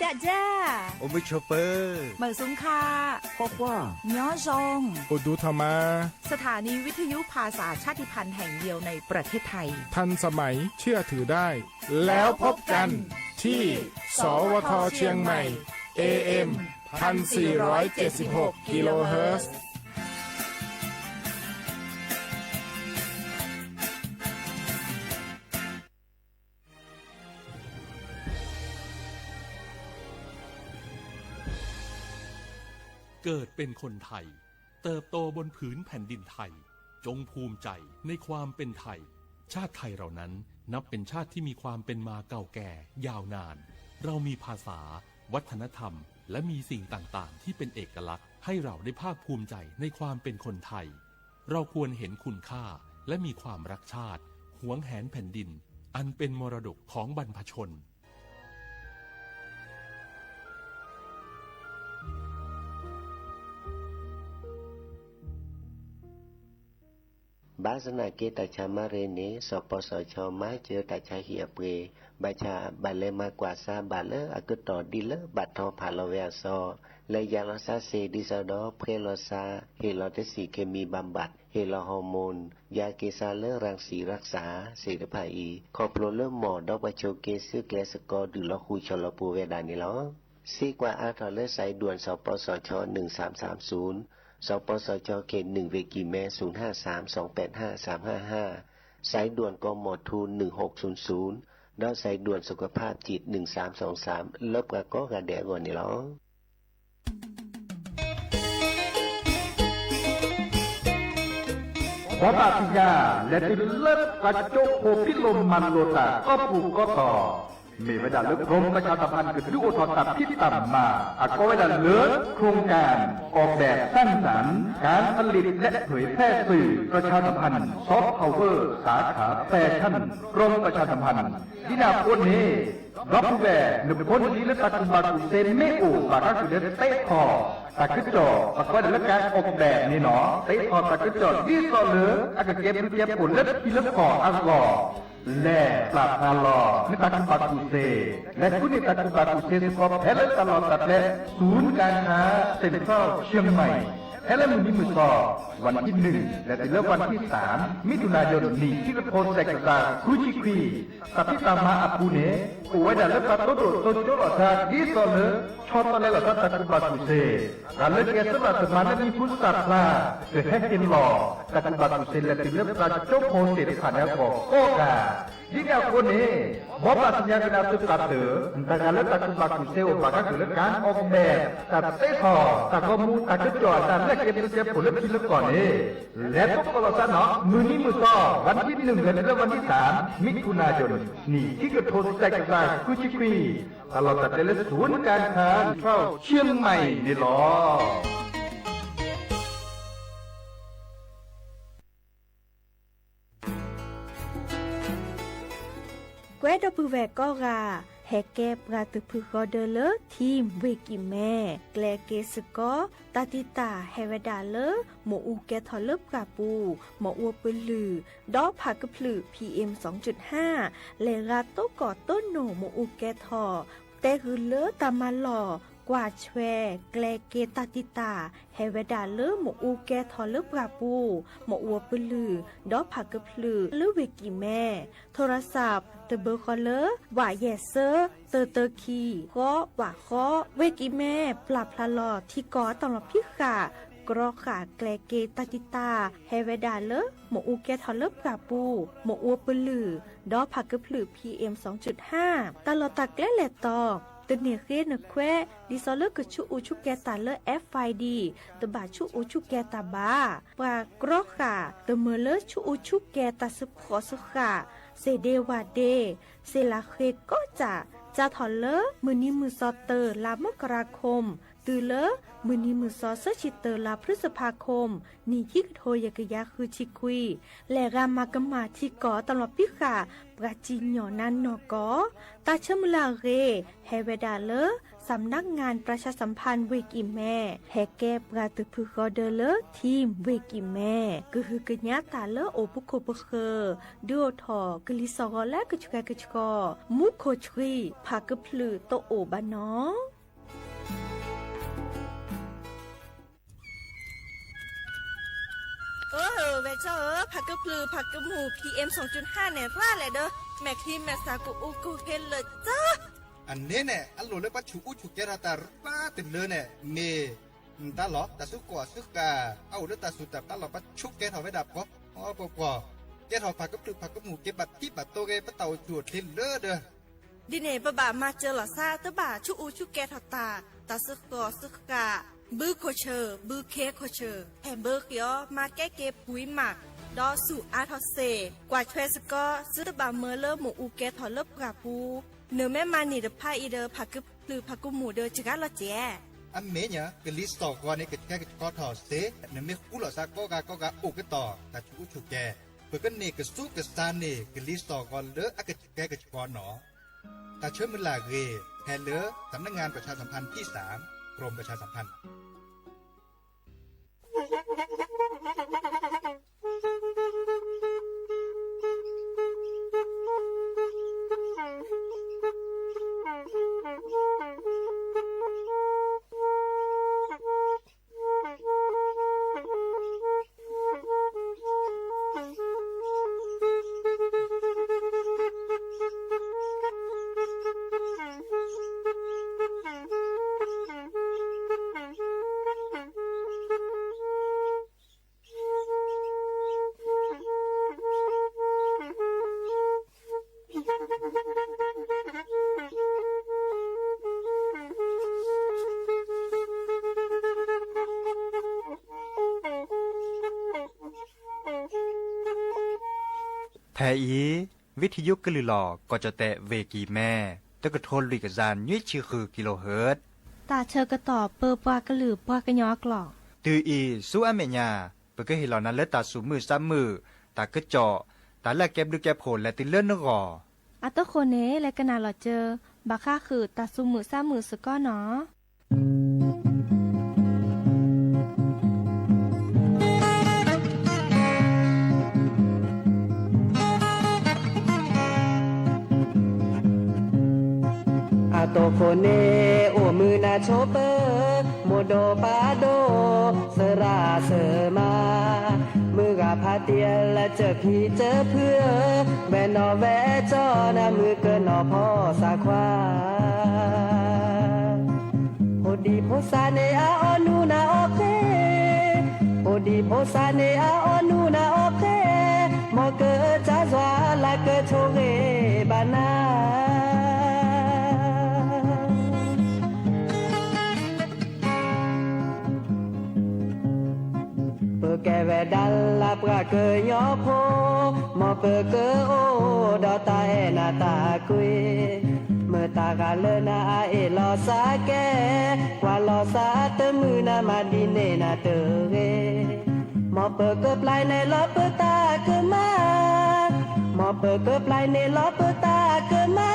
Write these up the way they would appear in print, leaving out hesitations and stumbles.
ดาจ้าโอมิชเปอร์เหมือซุงคาพ่อว่าย้อซงอุดูธรรมาสถานีวิทยุภาษาชาติพันธุ์แห่งเดียวในประเทศไทยทันสมัยเชื่อถือได้แล้วพบกันที่สวทเชียงใหม่ AM 1476กิโลเฮิรตซ์เกิดเป็นคนไทยเติบโตบนผืนแผ่นดินไทยจงภูมิใจในความเป็นไทยชาติไทยเรานั้นนับเป็นชาติที่มีความเป็นมาเก่าแก่ยาวนานเรามีภาษาวัฒนธรรมและมีสิ่งต่างๆที่เป็นเอกลักษณ์ให้เราได้ภาคภูมิใจในความเป็นคนไทยเราควรเห็นคุณค่าและมีความรักชาติหวงแหนแผ่นดินอันเป็นมรดกของบรรพชนบาสนาเกตชามาเรเนสปสชมาเจอตาชาเหียเปบาชาบาเลมากว่าซาบาเลอากตอดีเลบัดทอพาลเวซอและยาลซาเซดิซาดอเพลซาเฮลอเตสีเคมีบำบัดเฮลฮอร์โมนยาเกซาเลรังสีรักษาเสรภาอีคอโปรเลหมอดอกบาโชเกซึแกสกอดือลอคูชลปูเวดานิลอซีกว่าอาทอเลสายด่วนสปสช1330สปสชเขต1เวกิเม0532855355สายด่วนกมทู1600ดอสายด่วนสุขภาพจิต1323ลบกะก็กะแดก่อนนี่หรอขอตาทิยาและติเลิศกระจกโคพิลมมันโลตาก็ผูกก็ต่อมีเวลาเลือกกรมประชาสัมพันธ์คือดูโอทอตัดที่ต่ำมาก็เวลาเลือกโครงการออกแบบสร้างสรรค์การผลิตและเผยแพร่สื่อประชาสัมพันธ์ซอฟต์พาวเวอร์สาขาแฟชั่นกรมประชาสัมพันธ์ที่นาคนนี้รับผู้แบกหนึ่งคนนี้และตัดบาตุเซนไม่อู่บารักสุดเตะคอตัดขึ้นจอประกอบด้วยการออกแบบนี่เนาะเตะคอตัดขึ้นจอที่ต่อเลืออากาศเก็บเก็บผลและพิลคออัลกอและปราบฮาลอนิตักบาตุเซและคุณนิตักบาตุเซสกอเพลตลอดตัดและศูนย์การค้าเซ็นทรัลเชียงใหม่แฮลมุนิมุสอวันที่1และถึงวันที่3มิถุนายนนี้ที่โพสเซกตาคุจิควีตัดที่ตามมาอปูเนกูไว้ดัลปัตโตโตโตโตโตทาดิโซเลชอตเลลตัดตักบาตุเซการเลือกเกสระสมานมีพุทธศาสนาเกิดให้กินหล่อตักบาตุเซและถึงเลือกประจบโพสเซตผ่านแล้วก็กาjika kone bapak senyap nafsu kata entah kalau tak sempat kuseu bahkan kelekan okber tak teho tak kamu tak kecuali tak lek yang siap boleh pilih kone lepas kalau sana muni musaวันที่1และวันที่3มิถุนายนนี่ที่กระทบใจกับคุชิคุยkalau tak adaศูนย์การค้าเข้าเชียงใหม่นี่หรอเวดปูแวก็กาแฮเก็บกาตุพึกอเดเลทีมเวกิแม่แกลเกสกอตาติตาเฮเวดาเลหมออูแกทอลบกาปูหมออัวปืลือดอผักกะพลือ PM 2.5 เลราโตกอต้นโนหมออูแกทอแต่คือเลตามาหล่อกว่าแชแกลเกตาติตาเฮเวดาเลหมออูแกทอลบกาปูหมออัวปืลือดอผักกะพลือเลเวกิแม่โทรศัพท์เตเบอร์คอลเลอร์ว่าแยเซอร์เตอคีก็ว่าข้อเวกิแม่ปรับพลาลอที่กอตลอดพิขากรอขาแกลเกตาติตาเฮเวดาเลหมออูแกทอลเลบกาปูหมออัวปลือดอผักกะพลือ PM 2.5 ตลอดตะแกลแลตอตเนเกนแควดิซอเลกชุอูชุแกตาเล FID ตบาชุอูชุแกตาบาปากรอขาตเมเลชุอูชุแกตาสพอสขาเซเดวาเดเซลาเคก็จะถอนเลมือนี้มือซอเตอร์ลามกราคมตือเลมือนี้มือซอเซชิเตอร์ลาพฤษภาคมนี่ที่โทยกยาคือชิคุยและรามากมาที่กอตลอดพิขาปราจีนหยอนันนอกอตาเชมลาเรเฮเวดาเล สำนักงานประชาสัมพันธ์เวกิแม่แฮแกปราตุพึกอเดเลทีมเวกิแม่กึฮือกะญาตาเลโอปุโคปะเคดูทอกลิซอกและกะจุกะกะจุกอมุโคชรีพากะพลือโตโอบะนอเวเจอผักกะปลือผักกะหมู PM 2.5 เนี่ยร่าแหละเด้อแม่ครีมแม่สากูอูกูเห็นเลยจ้าอันนี้เนี่ยอันโหลเลยปัจจุอุจุเกราตาป้าติดเลยเนี่ยเมตาหลอตาสุกว่าสุกาเอาเลือตาสุดแต่ตาหลอปัจจุแกถอไว้ดับก็อ๋อปกว่าแกถอผักกะปลือผักกะหมูเก็บบัตรที่บัตรโตเกปะเต่าจุดทิ้งเด้อเด้อดิเน่ปะบ่ามาเจอหล่อซาตะบ่าชุอูชุแกถอตาตาสุกว่าสุกาบื้อโคเชอร์บื้อเคโคเชอร์แฮมเบอร์เกียวมาแก้เก็บปุ๋ยหมักดอสู่อาทอเซกว่าเทรสก็ซื้อบาเมอร์เลอร์หมูอูแกถอเลิบกราปูเนื้อแม่มานี่เดพาอีเดอผักกึบหรือผักกุหมูเดอจิกาละเจอันเมเนี่ยกลิสต์ต่อก่อนในกิจการกิจกรถอดเสเนื้อเมกุหลอซาก็กาอุกต่อแต่ชุอุจุแกเพื่อกันเนกสู้กับซานเนกลิสต์ต่อก่อนเลออากกิจการกิจกรหนอแต่เชื่อมันลาเกแทนเลอสำนักงานประชาสัมพันธ์ที่3กรมประชาสัมพันธ์แทอีวิทยุกลือหลอก็จะแตะเวกีแม่ตะกะทนลุยกะจานยุ้ยชื่อคือกิโลเฮิรตซ์ตาเชอกระต่อเปอปากระหลือปากระยอกหลอกตืออีสู้อเมญาเปก็เห็นเหล่านั้นแล้วตาสูมือซ้ำมือตากระเจาะตาแลกแก็บดูแก็บโผล่และติเลื่อนนกออัตโคเนและกะนาหลอเจอบาค่าคือตาสูมือซ้ำมือสก้อเนาะโตโคเนโอมือนาโชเปอร์โมโดปาโดเสราเสมามือกะพาเตียและเจอพี่เจอเพื่อแวนอแวจอนะมือเกินนอพ่อสาควาโพดีโพซาเนอาออนูนาโอเคโพดีโพซาเนอาออนูนาโอเคมอเกอจาซวาลาเกโชเกบานาแกเวดัลลาปราเกยยอโพมอเปเกโอดอตาเอนาตากุยเมื่อตากาเลนาเอลอซาแกกว่าลอซาเตมือนามาดิเนนาเตเรมอเปเกปลายในลอเปตาเกมามอเปเกปลายในลอเปตาเกมา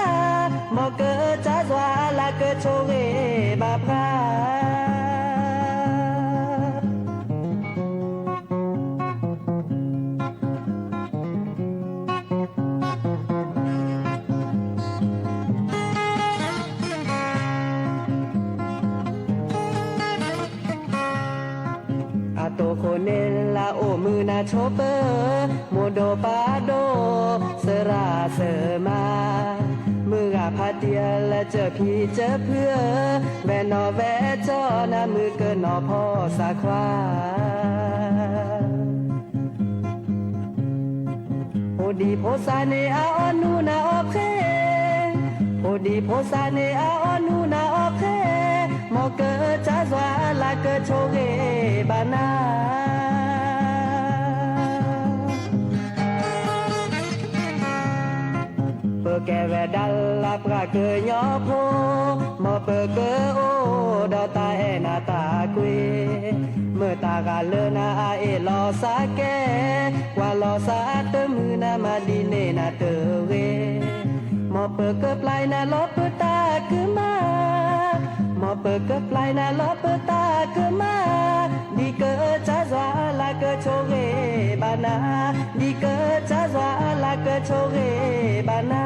มอเกจาซวาลาเกโชเรบาพราโตโคเนลาโอมือนาโชเปอร์โมโดปาโดเสราเสมามือกะพาเตียและเจอพี่เจอเพื่อแวนอแวจอนะมือเกินนอพ่อสาควาโพดีโพซาเนอาออนูนาโอเคโพดีโพซาเนอาออนูนาโอเคมอเกจาซวาลาเกโชเกบานาเปแกเวดัลลาปราเกยยอโพมอเปเกโอดอตาเอนาตากุยเมื่อตากาเลนาเอลอซาแกกว่าลอซาเตมือนามาดิเนนาเตเรมอเปเกปลายนาลอเปตาคือมา ปิดก็ปลายนาลอเปิดตาก็มาดีเกิดจะสวาลาเกิดโชเกบานาดีเกิดจะสวาลาเกิดโชเกบานา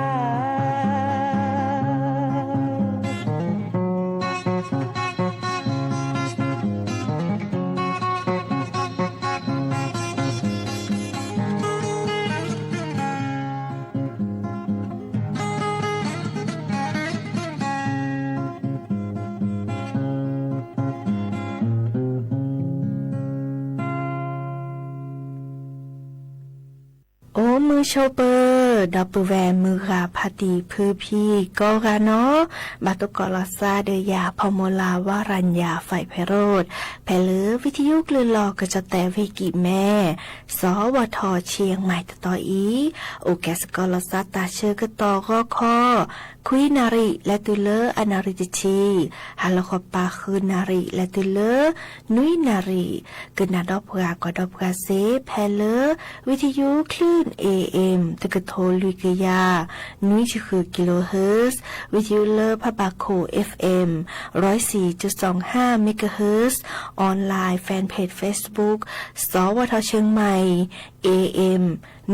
โอ้มือโชเปอร์ดับเบิลแวร์มือราพาตีพื้พี่ก็กาเนาะบาตุกอลาซาเดยาพอมลาวารัญญาไฟไพโรดแพลือวิทยุกลือลอก็จะแต่เวกิแม่สวทเชียงใหม่ต่ออีโอแกสกอลาซาตาเชอก็ต่อก็คอคุยนาริและตุเลอนาริจิชีฮัลโลคอปาคือนาริและตุเลนุยนาริกนาดอบกากอดอบกาเซแพเลวิทยุคลื่น AM ตะกะโทลุยกยานุยคือกิโลเฮิรตซ์วิทยุเลอพะบาโค FM 104.25 เมกะเฮิรตซ์ออนไลน์แฟนเพจ Facebook สวทเชียงใหม่ AM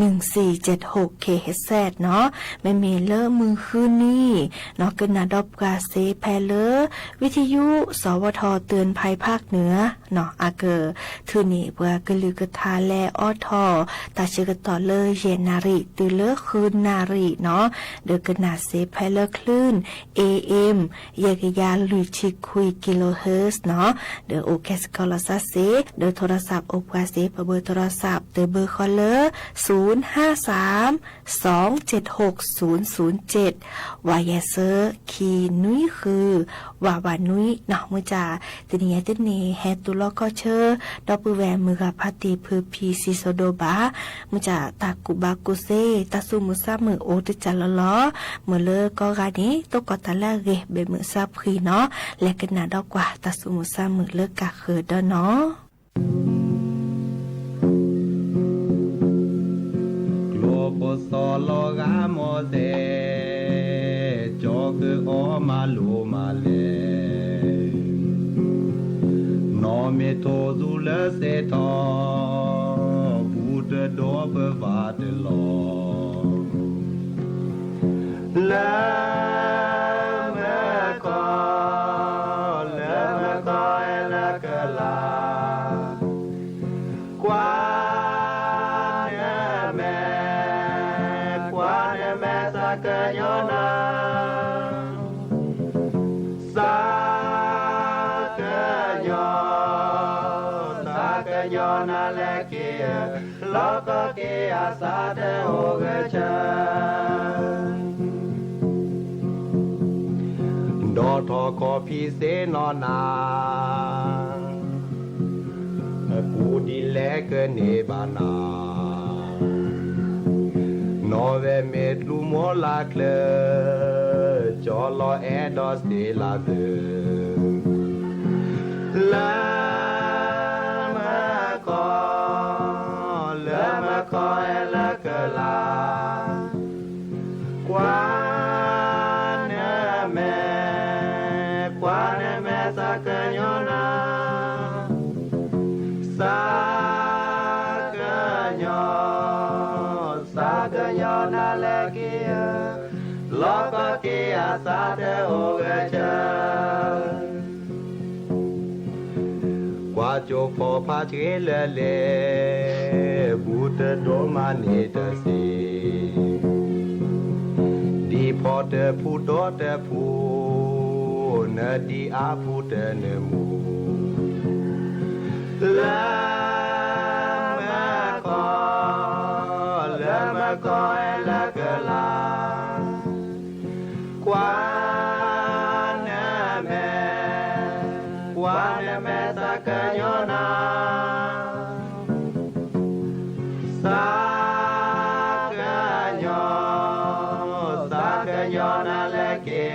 1476 KHZ เนาะแม่เมเลอมือคืนนี่เนาะกนาดอบกาเซแพเลอวิทยุสวทเตือนภัยภาคเหนือเนาะอาเกอทือนี่เพื่อกะลือกะทาแลออทอตาชื่อกะต่อเลยเยนาริตือเลอคืนนาริเนาะเดอกะนาเซแพเลอคลื่น AM เยกยาลุยชิคุยกิโลเฮิรตซ์เนาะเดอโอเคสกอลาซาเซเดอโทรศัพท์โอกาเซเบอร์โทรศัพท์เดอเบอร์คอลเลอร์053-276-007วายเซอร์คีนุยคือวาวานุยเนาะมือจ่าติเนียติเนแฮตุลก็เชอดอปือแวมือกับพาติพือพีซิโซโดบามือจ่าตากุบากุเซตาซุมุซามือโอติจัลลอมือเลอก็กานี้ตกกอตาลาเกเบมือซาพรีเนาะและกันนาดอกว่าตาซุมุซามือเลิกกะเคือดเนาะโปสอลกาโมเซจอคือโอมาลูมาเลนอเมโทซูเลเซทอบูดดอเปวาเตลอลาเมกอลาเมกอเอลกะลากว่ากะยอนาสากะยอสากะยอนาเลเกลอกะเกอาสาเตโอเกชะดอทอคอพีเซนอนากูดีแลกะเนบานา Nove metru mola cle, jolo edos de la de. La ma ko ela que la. Kwane me sa canyona. Sa Sagayana lekia, loka kia sate ogecha. Kwacho po pachilele, bute domani te si. Di pote putote pu, ne di apute ne mu. La ko ela que la kwane me sa canyona sa canyona le que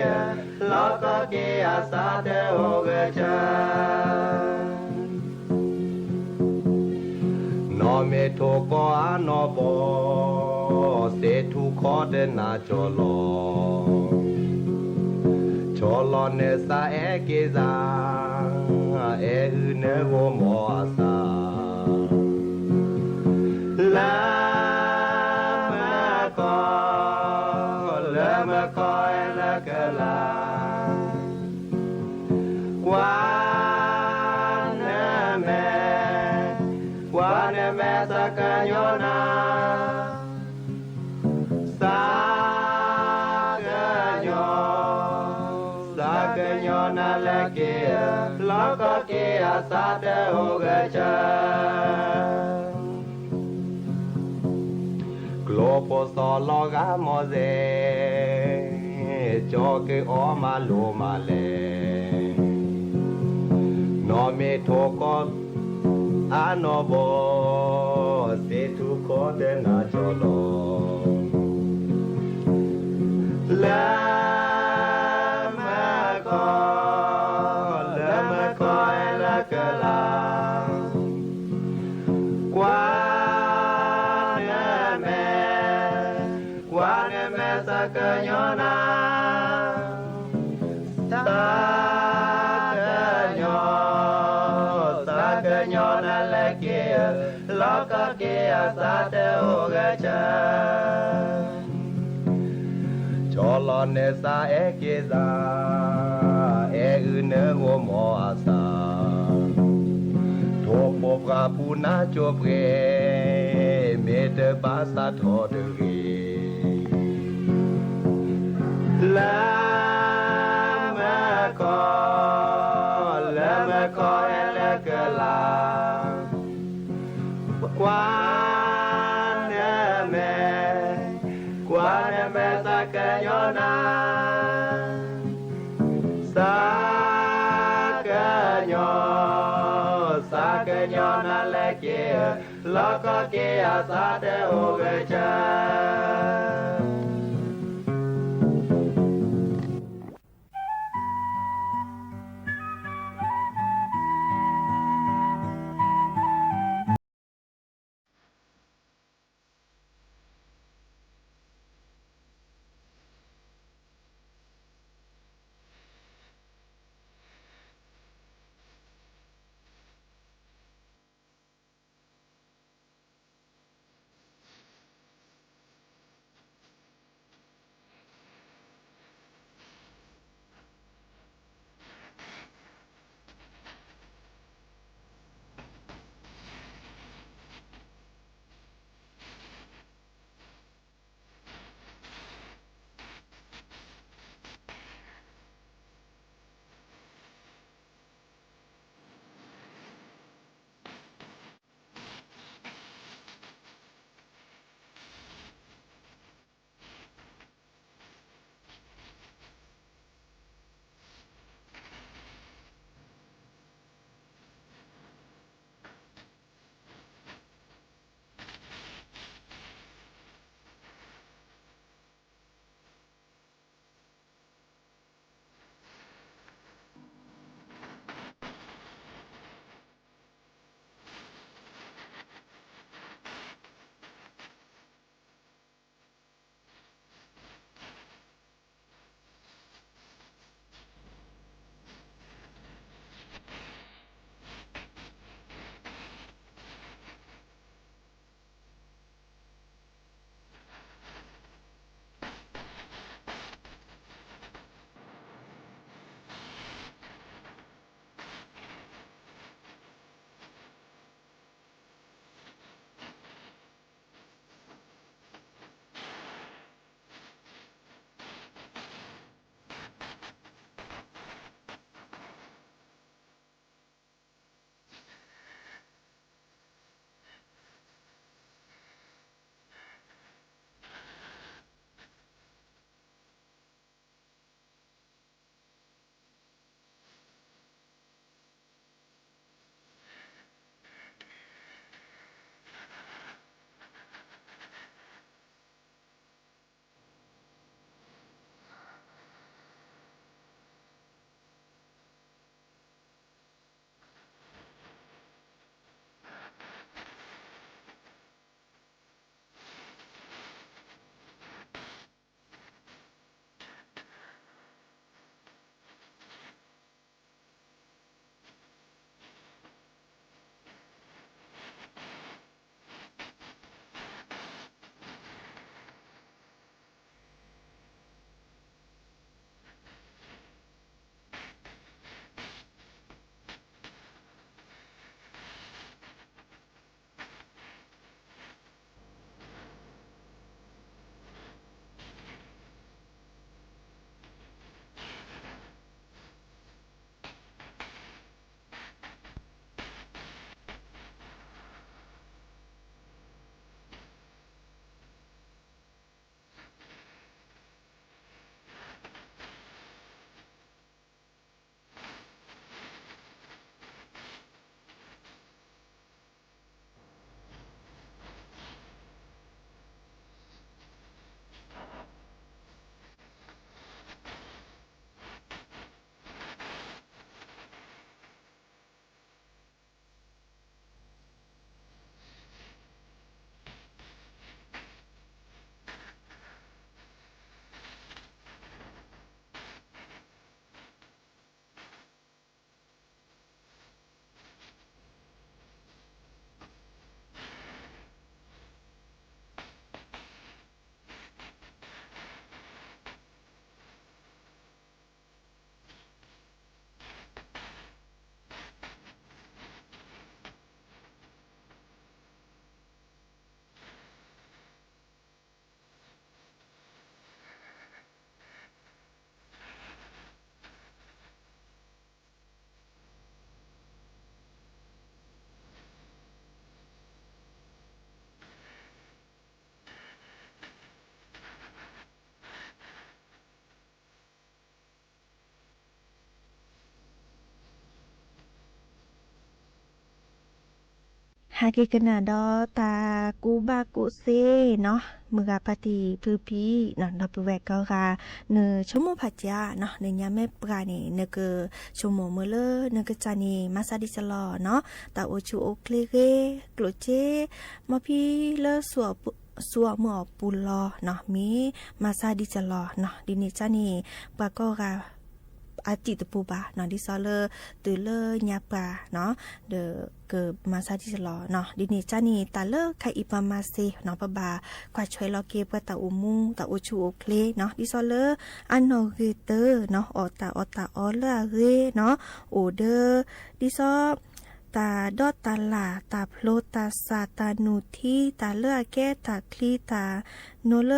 loco que asate ogecha no me tocó a no po se tu kho de na cho lo cho อลอนเนสาเอเกซาเออืเนโกมอสาลามาคอลามาคอยละกะลากวานแม่กวานแม่สักโยนาสักโยสักโยนาเลเกลอกเกอาสาเตโอเกจากลโปสอลอกามอเซจอเกออมาโลมาเลนอเมโทโกอาโนโบเซทุโคเดนาจอโลลามาโกลามาโกเอลากะลากวานแม่กวานแม่สักโยนาสักโยสักโยนาเลเกลอกเกอาสาเตโอเกจาจอลอนเนสาเอเกซาเออืเนโกมออาสาโทปปราปูนาโจเปรเมเตบาสาโทเดเรลามาคอลามาคอเอลกะลากวานแม่กวานแม่สักโยนาสักโยสักโยนาเลเกลอกเกอาสาเตโอเกจา ฮาเกกนาดอตากูบากุเซเนาะมือกาปฏิพือพีเนาะดับแวกก็กาเนชั่วโมงผัดยาเนาะในยามแม่ปรานี่เนกชั่วโมงมื้อเลเนกจานี่มาซาดิสลอเนาะตาโอชูโอเคเกกลเจมาพี่เลสัวหมอปูลอเนาะมีมาซาดิสลอเนาะดินี่จานี่ปาก็กาอาจิตปูบาเนาะดิซอเลตือเลญาปาเนาะเดเกิมาซาดิสลอเนาะดินี่จานี่ตาเลไคอีปามาเซเนาะปะบากว่าช่วยลอเกปะตาอุมุตาอุชูโอเคเนาะดิซอเลอันโนเกเตอร์เนาะออเลเรเนาะโอเดอดิซอตาดอตาลาตาโพลตาซาตานูทีตาเลือแก้ตาคลีตาโนเล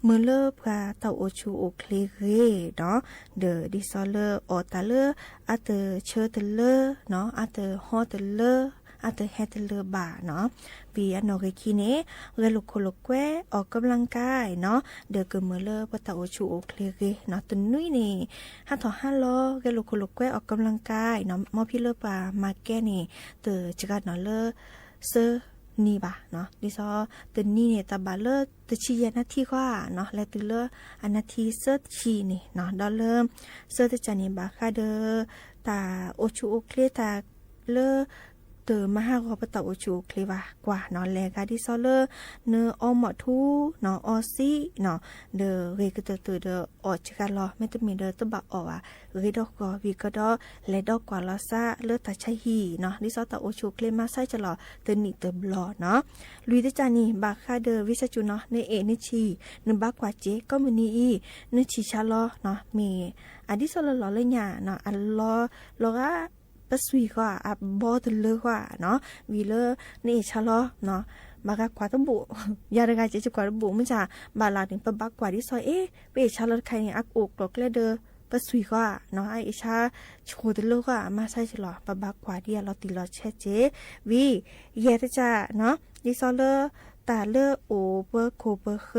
มือเลพกาตาโอชูโอเคเรเนาะเดดิซอเลออตาเลอาเตเชเตเลเนาะอาเตฮอเตเลอาเตเฮเตเลบาเนาะวีอันโนเกคิเนเรลุโคโลแควออกกำลังกายเนาะเดกมือเลปตาโอชูโอเคเรเนาะตุนนุยนี่5 ลอเรลุโคโลแควออกกำลังกายเนาะมอพี่เลปามาแกนี่เตจิกาเนาะเลเซนี่บะเนาะดิซอตนี่เนี่ยตาบาเลตชียนาทีกว่าเนาะและตเลอันนาทีเซชีนี่เนาะดอลเลเซตจานี่บาคาเดตาโอชูโอเคตาเลเตมาหากอปตาโอชูเคลวากว่าเนาะแลกาดิซอเลเนอหมอทูเนาะออซีเนาะเดเรกเตเดออจกาลอไม่ตมีเดตบะออ่ะเรดอกอวีก็ดอและดอกกว่าลอซาเลตาชัยฮีเนาะดิซอตาโอชูเคลมาไซจะลอเตนิเตบลอเนาะลุยตจานี่บาคาเดวิสจุเนาะในเอนิชีนบากว่าเจก็มือนี้อีนชีชาลอเนาะมีอดิซอลลอเลยญาเนาะอัลลอกะสวีก็บอตเลกว่าเนาะวีเลนี่ชะลอเนาะบากกว่าตบุยาระกาเจจกว่าบุมันจะบาลาถึงปะบักกว่าที่ซอยเปชะลอใครเนี่ยอักอกกเลเดอปะสวีก็เนาะไอชาโชตเลกว่ามาใส่ฉลอปะบักกว่าเดียเราติลอเชเจวีเยตจะเนาะดิซอเลตาเลโอเปโคเปเค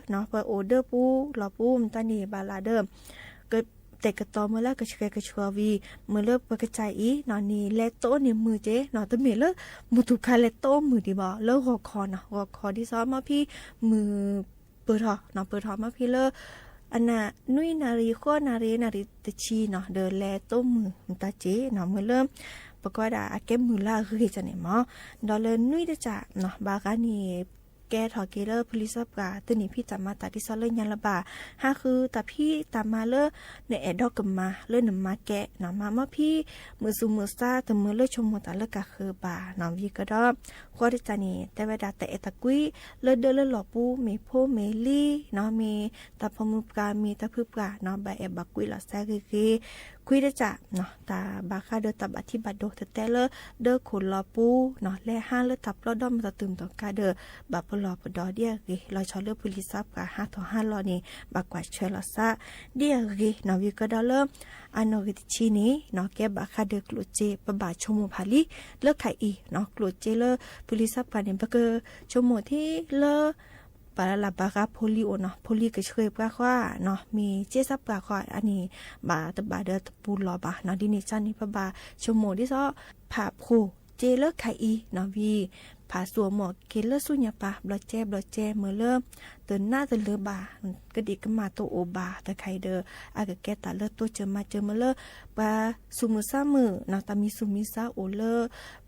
เนาะเปโอเดอปูลอปูมตานี่บาลาเดิมเกิดแต่กระตอเมื่อแล้วก็ช่วยกระชัววีเมื่อเลิกกระจายอีนอนนี่เลโต้เนี่ยมือเจ๊นอนตัวเมลมุตุคาเลโต้มือดีบ่เลิกหัวคอนะหัวคอที่ซ้อมมาพี่มือเปิดหอเนาะเปิดหอมาพี่เลิกอันน่ะนุยนารีข้อนารีตะชีเนาะเดินเลโต้มือตาเจ๊เนาะเมื่อเริ่มประกอบดาแก้มือล่าคือจะเนี่ยมั้งดอลเลนุยจะจ่าเนาะบากานี่แกถอเกเลอร์พลิซับกาตนี่พี่จำมาตาที่ซอเลยันละบาห้าคือตาพี่ตามมาเลอในแอดดอกกัมมาเลอหนึ่งมาแกะหนอมาเมื่อพี่มือซูมือซาแต่มือเลอชมมตาเลกาคือบาหนอวีก็ดอข้อที่จานี่แต่เวลาแต่เอตะกุยเลอเดเลอหล่อปูเมโพเมลี่เนาะเมตาพมุกามีตาพึบกาเนาะใบแอบบักกุยหล่อแซกคือคุยได้จ้ะเนาะตาบาคาเดตับอธิบัติโดแต่เลอเดอขุนลอปูเนาะและห้าเลอตับลอดอมตะตึมต่อกาเดอบาปลอปดอเดียกลอยชอเลอพุลิซับกา5 ลอนี่บากว่าเชลซาเดียกเนาะวิก็ดอเลอันโนกิชินีเนาะแกบาคาเดกลุเจปบาชโมพาลีเลอไข่อีเนาะกลุเจเลอพุลิซับกาเนี่ยบกชโมที่เลอปาลาบากาโพลีโอเนาะโพลีก็ช่วยปากว่าเนาะมีเจซับปากว่าอันนี้บาตบาเดตปูลอบาเนาะดินิจันนี่ปบาชโมที่ซอผาโพเจเลอไข่อีเนาะวีผาสัวหมอเกลเลอสุญญาปาบลอแจเมื่อเริ่มเตือนหน้าเตือนเลอบากระดิกมาโตโอบาแต่ใครเดออากะแกตาเลอตัวเจอมาเลปาสุมุซามือนาตามีสุมิซาโอเล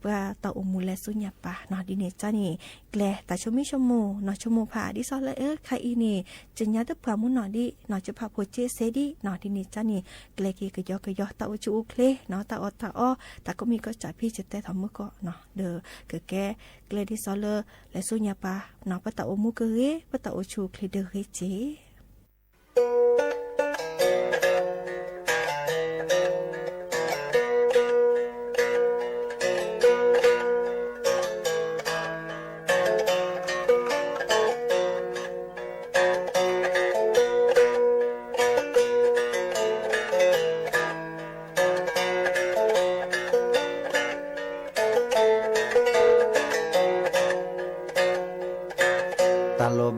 ปาตาโอมูเลสุญญาปาเนาะดิเนจานี่แกลแต่ชมิชโมเนาะชโมผาดิซอเลใครอีนี่จะญาตะพามุนเนาะดิเนาะจะพาโพเจเซดิเนาะดิเนจานี่แกลกีกะยอตาโอจูเคลเนาะตาออตาก็มีก็จ่ายพี่จะแต่ทำมือก็เนาะเดอกะแกเลดิซอเลและสุญญาปาเนาะปะตาโอมุกเรปะตาโอชูคลีเดเรเจ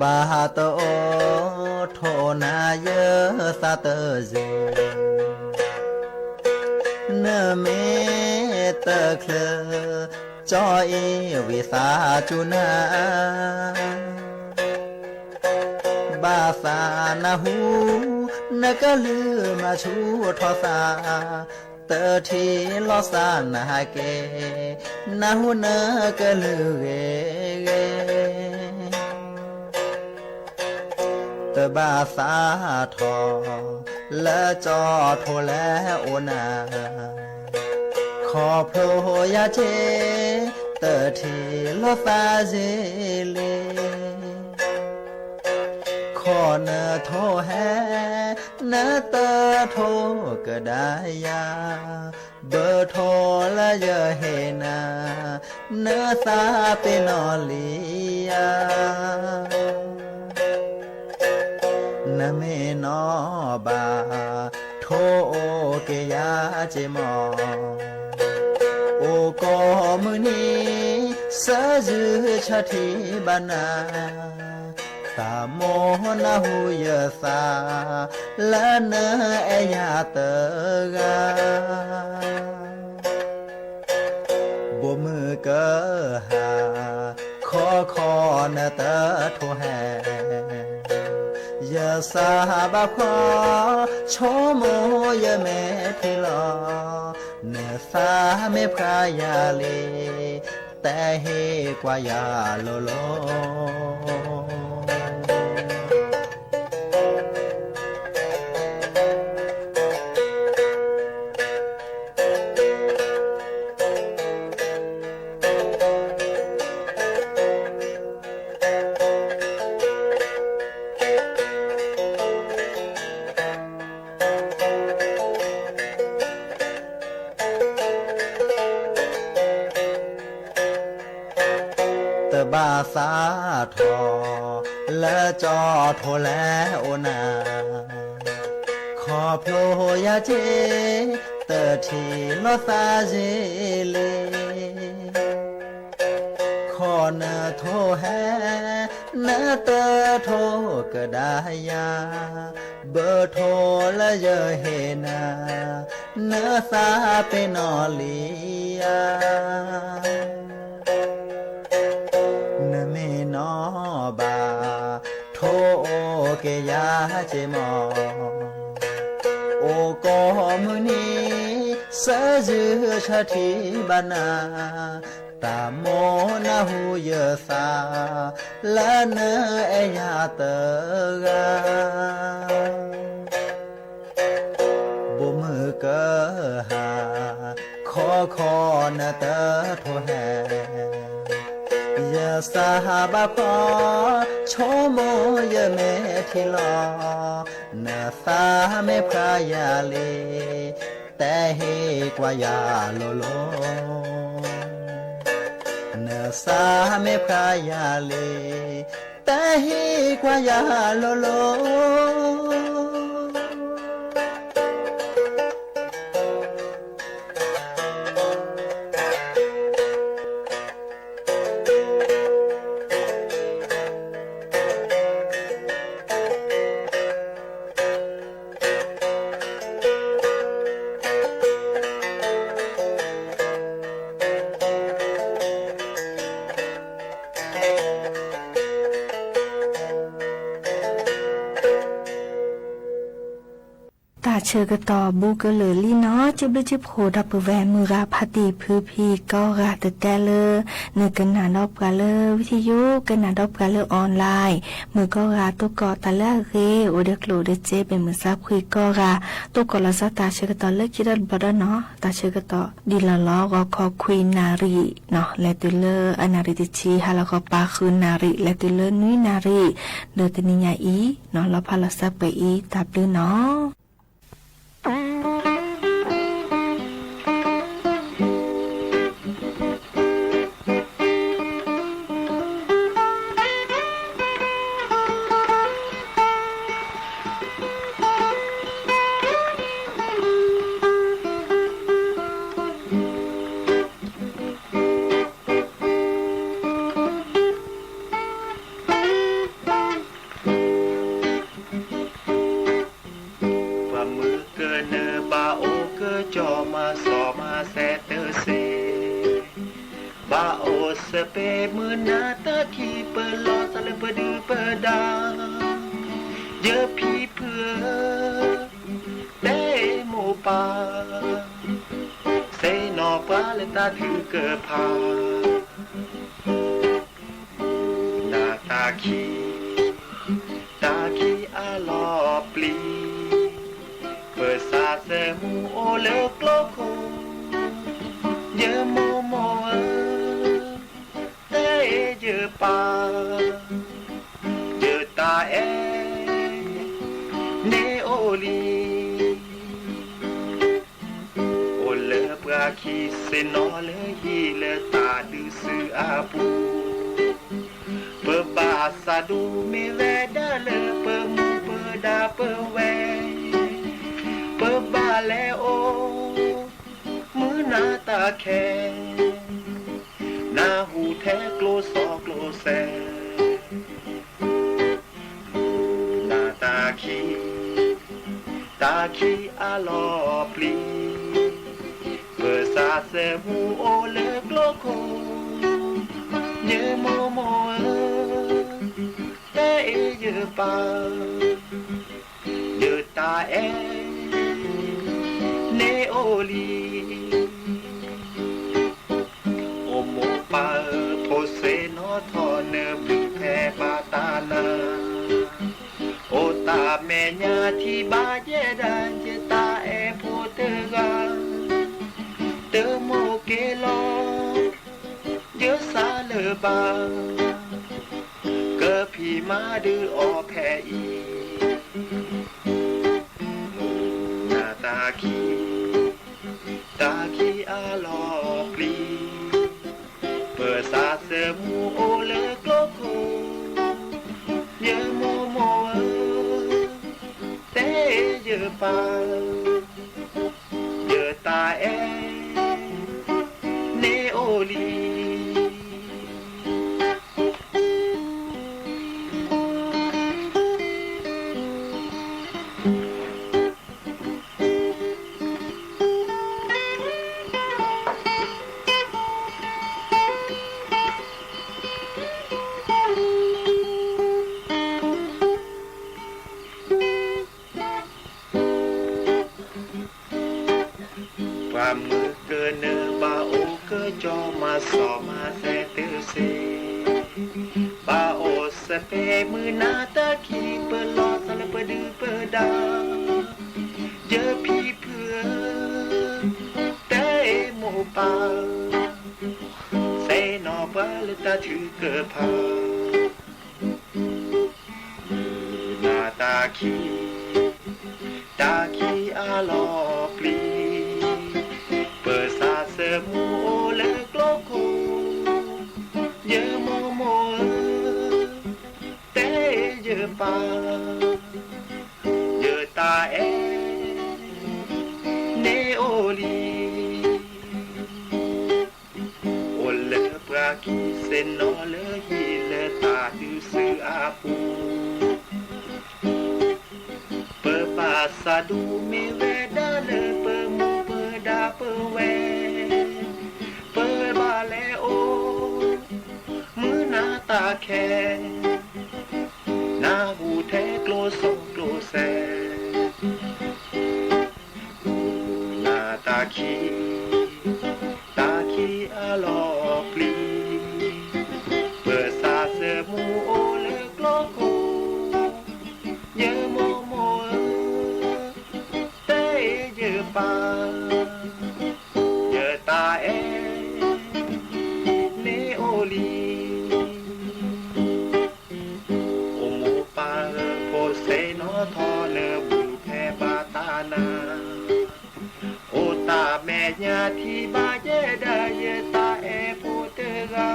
บาโตโทนาเยสาเตเจเนเมตเคล จอยวิสาจุนาบาสานาหูนกะลือมาชูทอสาเตอทีลอสานาเกนาหูนกะลือเกเตบาสาทอและจอโทและโอนาขอโพยาเจเตอทีลอสาเจเลขอเนโทแฮเนเตอโทก็ได้ยาเบอร์โทละเยอะเฮนาเนสาเปนอลียานเมนอบาโทโอเกยาเจมอโอกอมือนี้สะจือชะทีบานาตาโมนาหูยสาละเนเอยาเตกาบ่มือเกอหาขอเนเตโทแฮยาสาบาขอโชโมยแม่พิลอเนสาเมพรายาเลแต่เฮกว่ายาโลโลบาสาทอและจอโทและโอนาขอโพยาเจเตอทีลอสาเจเลขอเนโทแฮเนเตอโทก็ได้ยาเบอร์โทและเยอะเฮนาเนสาเปนอลียบาโทโอเกยาเจมอโอกอมือนี้สะจือชะทีบานาตาโมนาหูยสาละเนเอยาเตกาบ่มือเกอหาขอเนเตโทแฮยาสาบาขอโชโมยแม่ทิลอนาสาเมพรายาเลแต่เฮกว่ายาโลโลนาสาเมพรายาเลแต่เฮกว่ายาโลโลเชื่อกต่อบูกเลยลี่เนาะจิบลิจิบโหดับแวนมือราพติพื้นพีก็ราแต่เลยเนื้อกันหนาดอบกันเลยวิทยุกันหนาดอบกันเลยออนไลน์มือก็ราตัวก่อตะละเรโอเด็กโลเดเจเป็นมือซับคุยก็ราตัวก่อละสตาเชื่อกต่อเลิกคิดดันบดเนาะตาเชื่อกต่อดีละล้อก็ขอคุยนารีเนาะและตัวเลอนาริติชีฮาแล้วก็ปาคืนนารีและตัวเลอนุยนารีเดือดนิยาอีเนาะแล้วพาละซับไปอีตับเลยเนาะ บาโอสเปมือนาตาคีเปิดลอสเลเปดือเปิดดาเยอะพี่เพื่อเต้โมปาเซนอปลาเลตาถือเกิดพานาตาคีอาลอปลีเปิดซาเซมูโอเลกโลโคเยอะโมโมเต้เยอะปาเยอะตาเอเนโอลีโอเลปราคีเซนอเลฮีเลตาดูสืออาปูเปิดบาสาดูมีแวดาเลเปิดมูเปิดดาเปิดแวเปิดบาแลโอมือหน้าตาแข็งหน้าหูแท้โกลซอกโกลแซหน้าตาคีอาลอปลีเปิดซาเซมูโอเลกโลโคเยโมโมเตเยปาเยตาเอเนโอลีโอโมปาโพเซโนทอเนบิแพปาตานาโอตาเมญาที่บาเยดาเยตาเอโพเตกาเตโมเกโลเยสาเลบาเกอพี่มาดืออแพอีนาตาคีอาลอปลีเปิดซาเซมูโอเลกโลโคเยโมโมเตเยปาเยตาเอเนโอลีความมือเกินเนบาโอเกจอมาสอมาแซเตเซบาโอสเปมือนาตาคีเปิดลอสเลเปดือเปิดดาเยอะพี่เพื่อเตโมปาเซนอปาเลตาถือเกิดพานาตาคีอาลอปลีเปิดซาเซมูโอเลกโลโคเยโมโมเตเยปาเยตาเอเนโอลีโอเลปราคีเซนอเลฮีเลตาดูสืออาปูเปิดบาสาดูมีเวดาเลเปิดมูเปิดดาเปิดแวเปิดบาแลโอมือหน้าตาแข็งหน้าหูแท้โกลโซโกลแซหน้าตาคีอาลอปลีเปิดซาเซมูโอเลกโลโคเยโมโมเตเยปาเยตาเอเนโอลีโอโมปาโพเซโนทอเนบุแพปาตานาโอตาแม่ญาที่บาเยดาเยตาเอโพเตกา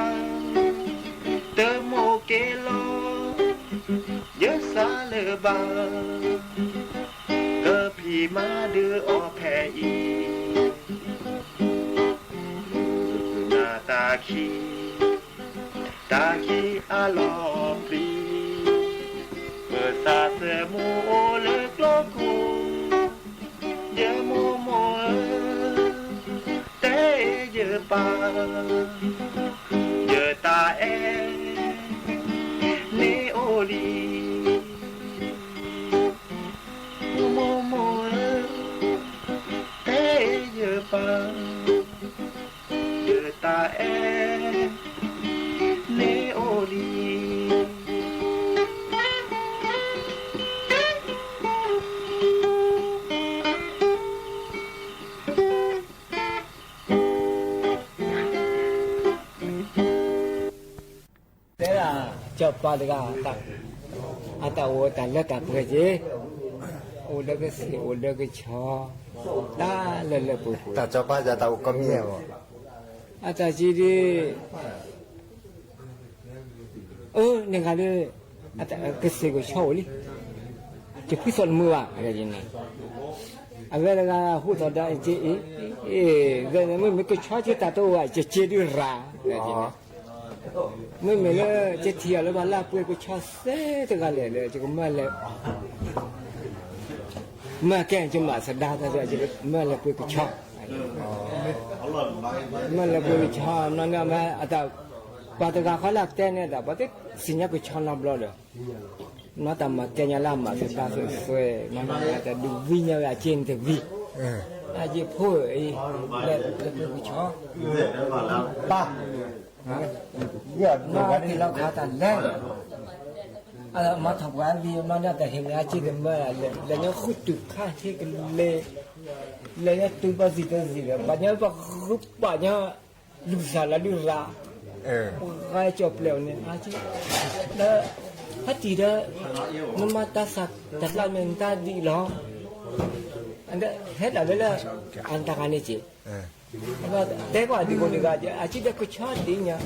เตโมเกโลเยสาเลบาเกอพี่มาดืออแพอีนาตาคีอาลอปลีเปิดซาเซมูโอเลกโลโคเยโมโมเตเย giờ ba giờ ta nê ô đi mô mô thế giờ ba giờ ta nê ô đi thế là cho ba đứa ta ta ô ta lết ta bơi gì ô đứa cái gì ô đứa cái chó ta lết lết bơi ta cho ba giờ tao có mía mà ta chỉ đi nên cái đi ta cái gì cái chó đi chỉ biết son mưa à cái gì này vậy là hút thọ đã chỉ vậy là mấy cái chó chỉ ta tôi chỉ đi ra cái gì này mình là chết thiệt là là bơi cái chó xe thì cái này chỉ có mà cái chúng mà sẽ đa ra chỉ mà là bơi cái chó mà là bơi cái chó nó là mà ta bắt đầu khai lạc tên này là bắt đầu sinh nhật cái chó làm lo rồi nó tầm mà cái nhà làm mà sẽ ta sẽ xuôi nó ta đủ vi nhau là trên thì vi chỉ phơi là bơi cái chó ba nó thìเราขาตันแรกมาทำงานวีมันน่าจะเห็นอาชีพเมื่อแล้วเนี่ยขุดจุดค่าที่กันเลยแล้วเนี่ยตัวภาษีเลยบัดเนี่ยว่ารูปบัดเนี่ยลูกสาวลูกราใครจบแล้วเนี่ยอาชีพแล้วพัฒน์เด้อมันมาตัดสักตัดลายมันตัดดีหรออันเด้อเฮ็ดอะไรล่ะอันตรายนี่จีแต่ก็ดีกว่าดีกว่าอาชีพเด็กก็ชอบดีเนี่ย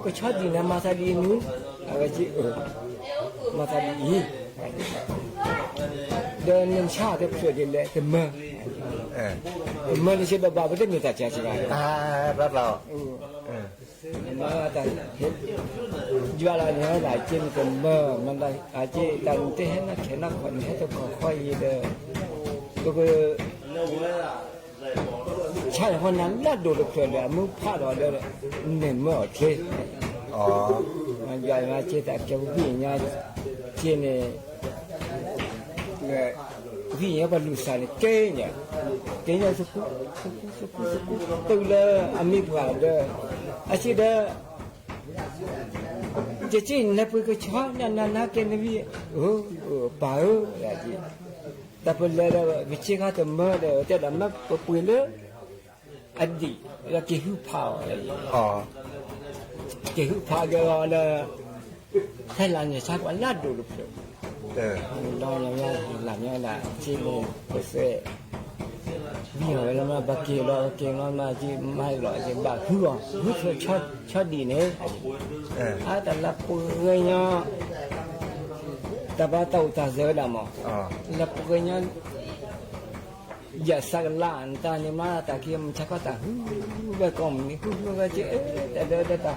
ก็ชอบดีนะมาซาดีนู้อะไรจีมาซาดีเดินมันชาติเพื่อจะเละแต่เมื่อนี่ใช่แบบว่าไม่ได้มีแต่ใจใช่ไหมรับเรามาแต่เห็นยัวเราเนี่ยหลายจีนกันเมื่อมันได้อาชีพแต่ที่เห็นนักเขียนนักคนเห็นตัวค่อยๆเด้อก็คือใช่คนนั้นน่าดูดูเพื่อนเลยมึงพลาดอะไรเลยเนี่ยเมื่อเทมันใหญ่มาเจแต่เจ้าพี่เนี่ยเจเนี่ยพี่เนี่ยบรรลุสารเก่งเนี่ยสุขุตัวเลยอามีผ่านเลยอาชีพเด้อจีนเนี่ยเพื่อชอบนั่นเก่งนะพี่ป่าวอะไรจีแต่พอเลยวิจิตรเขาเมื่อเด้อแต่ละมันก็ปุ่นเลยอันดีแล้วกี่หูเผากี่หูเผาก็เลยไทยหลังเนี่ยชักว่าลาดดูลูกเราอย่างเงี้ยหลังเงี้ยนะที่มันก็เสียวิ่งไปแล้วมาบักเกลเราเก่งเรามาที่ไม่หรอกจะบักหัวชอบดีเนี่ยแต่ละปุ่นเนี่ยแต่ว่าเต่าตาเสือดำแล้วปุ่นเนี่ยอย่าสักล้านตาเนี่ยมาตาเกี่ยมชักก็ตาแบบก่อนนี่ก็จะแต่เด้อตา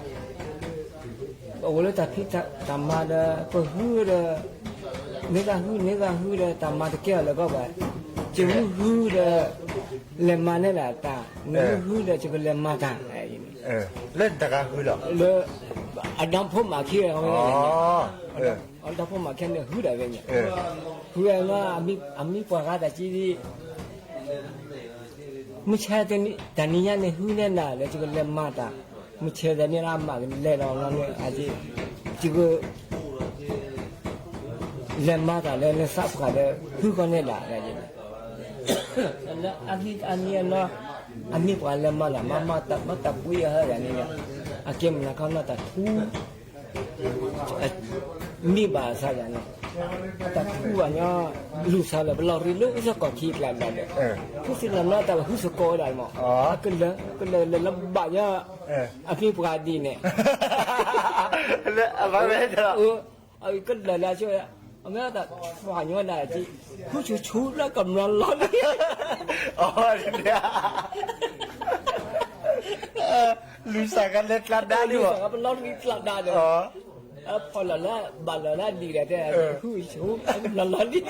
โอ้แล้วตาพี่ตามาเด้อเปิดหูเด้อนี่ก็หูเด้อตามาตะเกียแล้วก็แบบจะหูเด้อเล่นมาเนี่ยแหละตานี่หูเด้อจะเป็นเล่นมาตาไอ้นี่เล่นตะการหูหรอเลยอันนั้นผมมาเคี่ยวอันนั้นผมมาแค่เนี่ยหูเด้อเป็นเนี่ยหูเด้อว่าอามีปวดขาแต่จีดีมุชาแต่นี่เนี่ยหูเนี่ยน่ะแล้วจะก็เล่นมาตามุชาแต่นี่น่ะมาเล่นเราเนี่ยอาจีจะก็เล่นมาตาเล่นซับกันเลยหูก็เนี่ยล่ะอะไรอย่างเงี้ยแล้วอันนี้เนาะอันนี้ปวดเล่นมาละมาตาปุยอะไรอย่างเงี้ยอาเกมนะเขาน่ะตาทูมีบาซะอย่างเงี้ยแต่ผู้ว่าเนี่ยลูกสาวเราเราเรียนรู้สักก่อนที่แล้วเนี่ยผู้สิ่งนั้นแต่ว่าผู้สกอได้มั้งก็เลยลำบากเนี่ยอภิปรายดีเนี่ยแล้วอะไรไม่ได้หรอก็เลยช่วยเอาไม่แต่ฝ่ายเนี่ยได้ที่ผู้ชูแล้วกำลังร้อนเนี่ยลูกสาวกันเล่นกลัดได้ด้วยลูกสาวกันร้อนกลัดได้เลยพอละบาละดีเลยแต่ผู้ชูกำลังร้อนนี่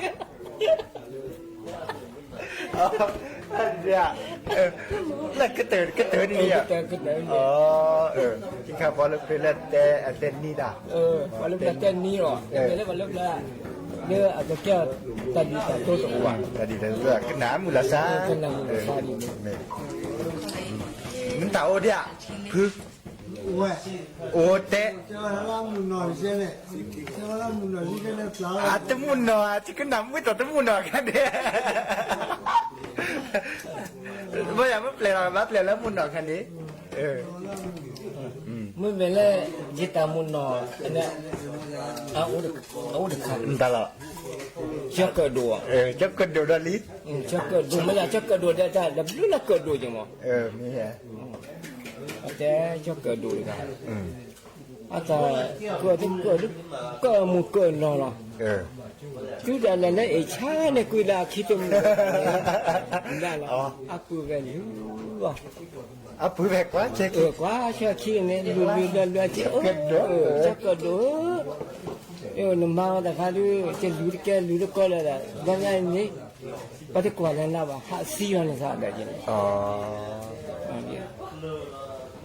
เนี่ยแล้วก็เตือนนี่อ่ะอ๋อจริงครับพอเราเป็นแล้วแต่เต้นนี่ด่ะ วันเริ่มเต้นนี่หรอแล้ววันเริ่มแล้วเนี่ยอาจจะแก้ตัดดีตัดตัวตัว tadi dah tu kena mulasa mình tahu dia phu ote temuno kena mu tu temuno kan dia banyak pelak muno kan dia mu bela jita muno ana au de kan entah lah cak kedua cak kedua dah lit cak kedua macam cak kedua dah dah belum nak kedua je mau ni ya ada cak kedua kan atau ke mu ke no lah tu dah lah echa ni kuila kita dah lah aku kan apa baik quá cek quá cek ni lu cek kedua nama dah kalau cek lu ke lah banyak ni pada kuala lava hak sian sahaja je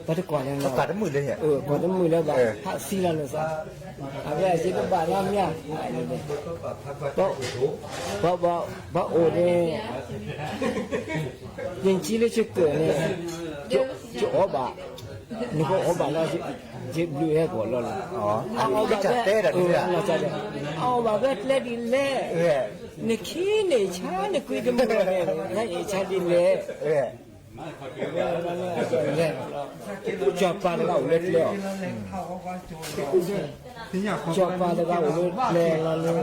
pada kuala lava pada mula ya pada mula bah hak sian sahaja ada je tu balamnya ba ode yang cile cek ni chỗ bà nó có bà nó chỉ blue hết của nó cái chặt tê là đi ra bà vết lên đi lệ này khi này cha này quy cái mồm này này cha đi lệ cho bà nó gạo lên lệ cho bà nó gạo lên lệ là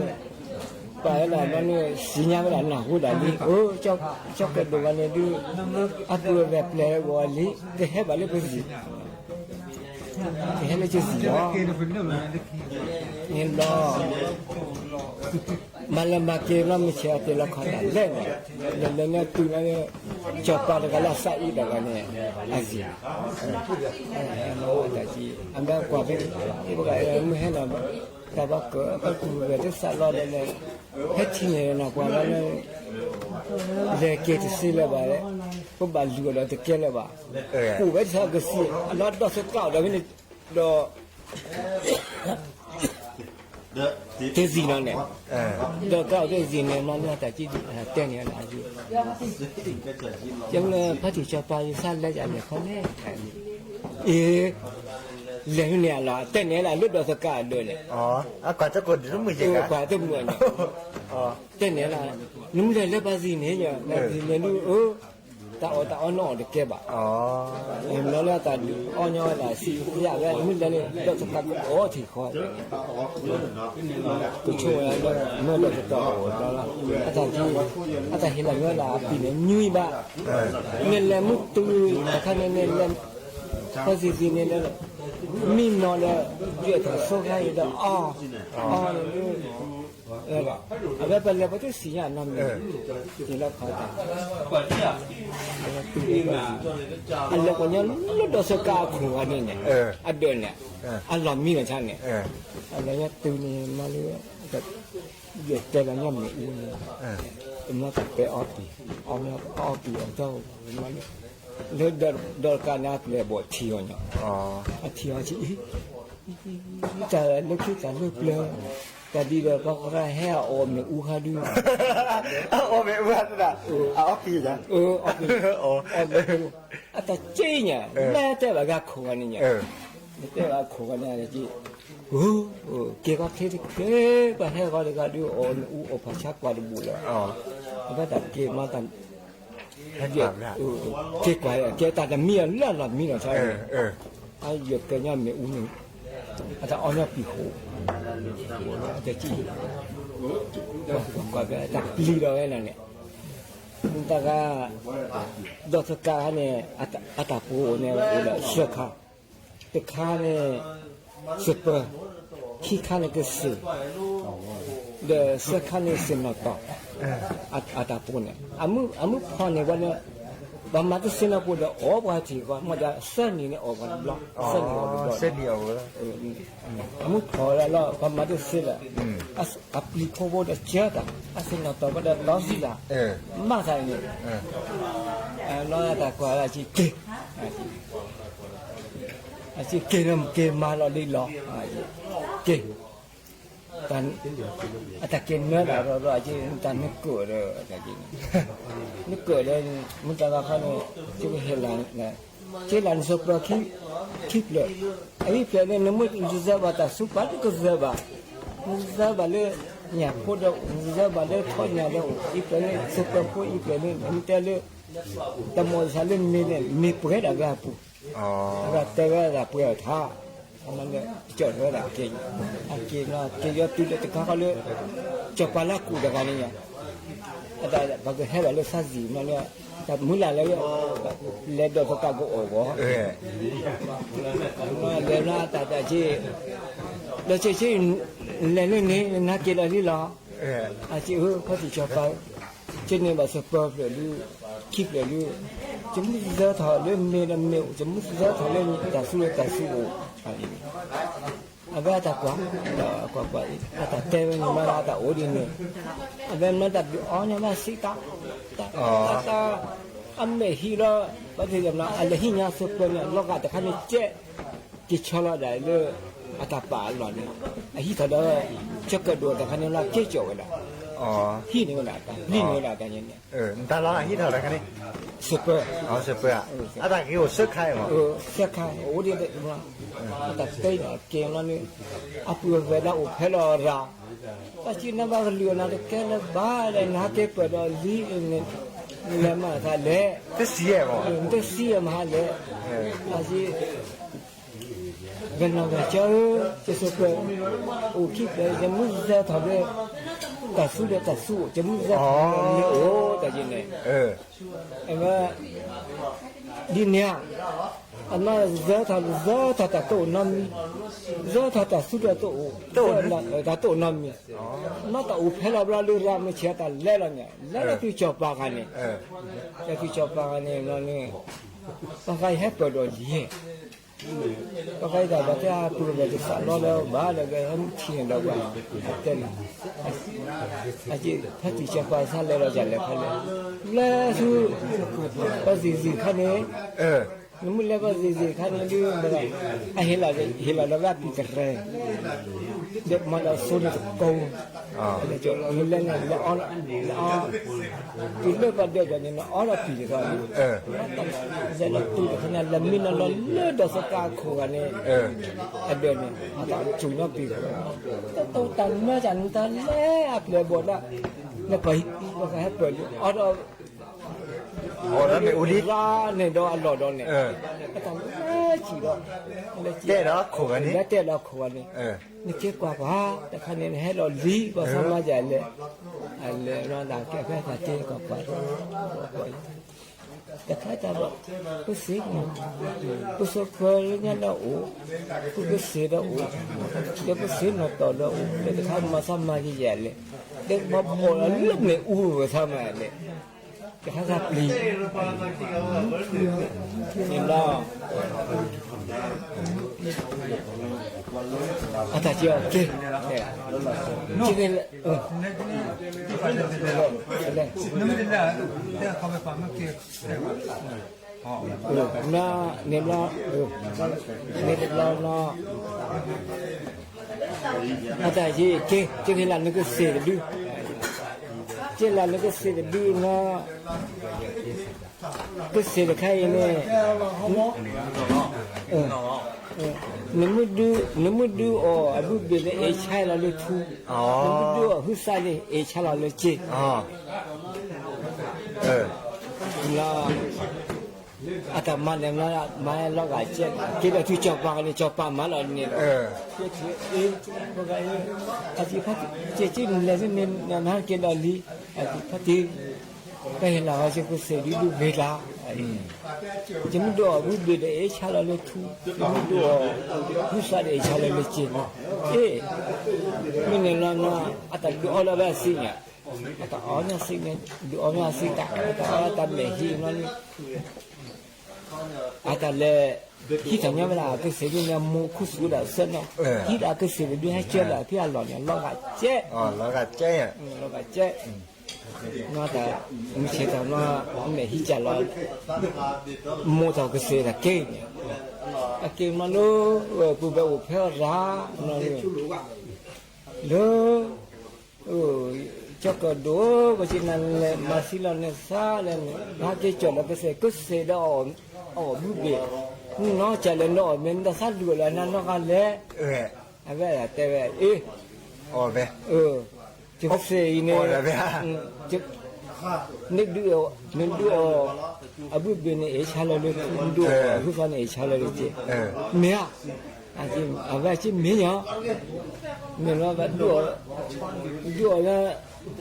phải là nó xí nhau là nào cũng đã đi cho cái đồ này đi ăn vừa đẹp lẽ gọi lý để hết bảo lấy cái gì thì hết lấy cái gì đó nên đó mà làm mà kia nó mới chơi thì là khó làm lên nên nó từ nó cho qua được cái là sai được cái này là gì nó là gì anh đã qua bên cái mới hết là ta bắt cỡ các cụ về cái xã lo đây này hết chi này nào qua đó này để kia thì xí là vậy có bà lừa đó thì kia là bà cụ về sao cái xí nó đó sẽ cạo đó cái đó cái gì nó này đó cạo cái gì này nó là tại chỉ tên này là gì chẳng là phát triển cho bao nhiêu san lại chẳng được không đấy lên này là tên này là lúc đó sẽ cả đời này quả cho con nó 10 giờ cả quả tôi 10 tên này là lúc này là bao gì nữa nhỉ là gì này nu tạo nó được kia bà em nói là tại o nhau là xì dạ cái mình đây này đó sẽ cả thì khó tôi chơi nó được tạo đó là tại hiện là là vì nó như bà nên là mức tôi cái này nên là có gì nên là mình nó là việc phải số hay là là bây giờ bắt đầu xí nhà nằm thì là khó anh là con nhau lúc đó sẽ cao khủng anh này anh đơn này anh làm mi là sao này anh là nhát từ này mà nữa việc đây là nhau này nó tập cái ót thì ót thì ở đâu mà nếu đợt cái nào thì bỏ thiêu nhở thiêu chỉ chờ lúc khi cả lúc lơ ta đi được có ra heo ôm được u ha đi ôm mẹ u ha đó ốp gì vậy ta chơi nhỉ mẹ thế là gác khổ anh nhỉ thế là khổ anh này chị kia có thế thì kia và heo có được cái đi ôm u ôm phải chắc qua được bù rồi cái đặt kia mà ta kết quả kia ta là miệng là miệng sao ai việc cái nhà mẹ uống ta ăn nhau bị khổ ta chỉ có cái ta lì đó này nè chúng ta cái đó tất cả này ta phụ này là sơ khá cái khá này sơ bờ khi khá này cái sơ để sơ khá này sơ nó to ta phụ này ấm phò nàyวันนี้ บางมาที่เส้นเราพูดว่าโอ้บางทีก็มันจะเส้นนี้เนี่ยออกมาบล็อกเส้นนี้ออกมาบล็อก เส้นเดียวแล้ว มุดพอแล้วบางมาที่เส้นละอัพลิโคโบดเจ้าต่างเส้นเราต่อไปได้ล้อสิละมาใส่เนี่ยล้อแต่กว่าอะไรจีเกอาชีพเกมเกมมาเราดีหรอเกม但แต่เกมเมื่อเราอาจจะแต่นึกเกิดเลยแต่จริงนึกเกิดเลยมันจะว่าเขาเนี่ยจะเห็นหลังนะเช่นหลังสุดเราคิดเลยไอ้เพื่อนเนี่ยน้ำมันจะจะว่าแต่สุดปัดก็จะว่าจะว่าเลยเนี่ยพูดเราจะว่าเลยทอดเนี่ยเราอีเพื่อนเนี่ยสุดเราพูดอีเพื่อนเนี่ยมันจะเลยแต่โมชาเล่นมีเพื่อนอะไรปุ๊บอะไรแต่ว่าอะไรเพื่อนท่ามันเลยจอดไว้ละเก่งเก่งนะเก่งยอดตุลตะก้าเลยจับปลาคูดักนี่อ่ะแต่บางทีให้เราเลยสักสีมันเนี่ยแต่มุลาเลยเล่นดอกตะก้าก็โอ้โหเล่นน่าแต่ที่เราเชื่อเล่นนี่นักกีฬาที่เราอาชีพเขาที่จับปลาเช่นนี้แบบสปอร์ตเลยคิดเลยจะไม่จะถอดเรื่องเมล์เมล์จะไม่จะถอดเรื่องแต่สู้อาเบะตะกว่าแต่เตวนี่มาตะโอดินี่อาเบะมันตะอ๋อเนี่ยมาสิตาอันเมฮีโร่บางทีก็นะอะไรที่เนี่ยสุดเนี่ยโลกาแต่คันนี้เจ๊กิชอลได้เลยอาตาปาหล่อเนี่ยไอ้ที่ถอดเจ๊กระโดดแต่คันนี้ละเจ๊จ่อเลยที่นี่ก็ได้นี่นี่ได้กันเนี่ยแต่เราที่ถอดอะไรกันนี่สุดเปอร์สุดเปอร์อาตา给我射开嘛射开我的嘛แต่เต้เก่งแล้วนี่อาปุเวลาอุเพลอราแต่ที่นั่นว่าเรือน่ะแค่ละบ้าเลยนะเก็บไปดอลีเนี่ยเนี่ยมาซะแล这是耶嘛这是嘛แลอาชีกันเราเจอจะสุดเปอร์โอคิดเลยจะมุ่งจะทำเลยแต่สู้จะมุ่งจะโอ้แต่จริงเนี่ยไอ้ว่าดินเนี่ยอันนั้นจะตะโตน้ำจะตะสู้จะโตนะตะโตน้ำน่าตะอุเพลาบลาลูราไม่เชื่อตะเล่ละเนี่ยเล่ละที่จอบปากกันเนี่ยที่จอบปากกันเนี่ยนั่นเนี่ยปากให้เปิดดอกยี่ปากได้บัตรพูดแบบสารแล้วบ้าเลยก็ให้เที่ยงแล้วก็เต้นอาจจะถ้าที่จอบปากสั่นเลยเราจะเล่นเขาเลยแล้วสู้ก็สิคันนี้นุ่มเล็กก็สิคันนี้ดูแบบเฮล่าแล้วแบบปีกเร่เด็กมันเราสู้ในกองแล้วจะนุ่มเล็กเนี่ยแล้วอ่อนปีเล็กก็เด็กเนี่ยอ่อนปีกอะไรจะเราตัวขนาดละมินเราเลือดสักการโคกันเนี่ยเดี๋ยวเนี่ยตาจุ่มน้ำปีกตัวตันเมื่อจันทร์เล่อะเลยบดละแล้วไปก็ให้เปิดอ่อนแล้วไม่อุลิราเนี่ยดออัลลอฮ์ดอเนี่ยก็ต้องจีดอเตะแล้วโคกันนี่เตะแล้วโคกันนี่นี่เกี่ยวกับว่าแต่คันนี้ให้เราลีก็สามารถจะเลยอะไรเราด่าแก้แพ้แต่เจ๊ก็ไปแต่ถ้าจะบอกก็เสียงก็สุขเลยเนี่ยเราก็เสียแล้วเดี๋ยวก็เสียหน่อยต่อแล้วเดี๋ยวถ้ามาสามารถที่จะเลยเด็กมาพอแล้วเรื่องเนี่ยก็สามารถเลยจะให้รับลีนี่ล่ะอาจจะเจ้าเก่งจริงเลยนั่นไม่ได้เดี๋ยวเขาไปฟังเมื่อกี้น่าเนี่ยล่ะเนี่ยล่ะน่ะอาจจะเก่งจริงๆแล้วนี่ก็เสียดูเจ้าแล้วก็เสียดีนะก็เสียใครเนี่ยนมุดูอ๋ออบุเบลเอชายละเลยทูนมุดูฮุสาเลเอชายละเลยเจละอาตมาเนี่ยนะมาแล้วก็เจ็บกินแล้วที่จอบปากนี่จอบปากมาแล้วเนี่ยพวกไอ้อาชีพเจ๊เลยเนี่ยนะกินแล้วลีอาชีพที่ไปเห็นแล้วอาชีพเสรีดูเวลาจะไม่ดูบุบเดเอชาลาเลทูไม่ดูผู้ชายเอชาลาเลเจนไม่เนี่ยนะอาตมาก็เอาละแบบสิเนี่ย ta onya sing du onya sing ta ta me hi non ata le khi thằng nhau là cái sự đi nhà mua khu số là sân nó khi là cái sự đi hay chơi là khi là nhà lo gà chết lo gà chết à lo gà chết nó ta mình sẽ tao nó mẹ hi trả lo mua tao cái sự là kê kê mà nó bù bù phèo ra nó đó cho cái đó cái chuyện này mà xí là này xa lên nó cái chuyện là cái sự cứ sự đó ở bút bì nó trả lời nó mình đã sát được là nó gan lẽ à vậy là thế vậy vậy chứ không gì nữa chứ nếu đưa ở bút bì này trả lời được đưa ở bút này trả lời được chứ mía chứ à vậy chứ mía nhá mình nó vẫn đưa là